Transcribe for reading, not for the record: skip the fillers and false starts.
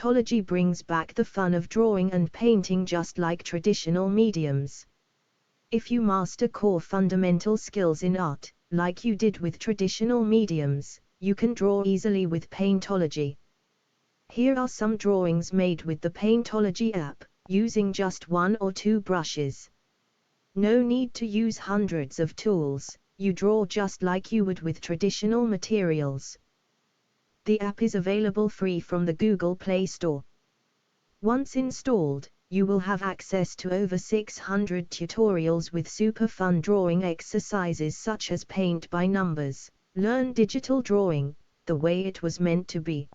Paintology brings back the fun of drawing and painting just like traditional mediums. If you master core fundamental skills in art, like you did with traditional mediums, you can draw easily with Paintology. Here are some drawings made with the Paintology app, using just 1 or 2 brushes. No need to use hundreds of tools, you draw just like you would with traditional materials. The app is available free from the Google Play Store. Once installed, you will have access to over 600 tutorials with super fun drawing exercises such as paint by numbers, learn digital drawing, the way it was meant to be,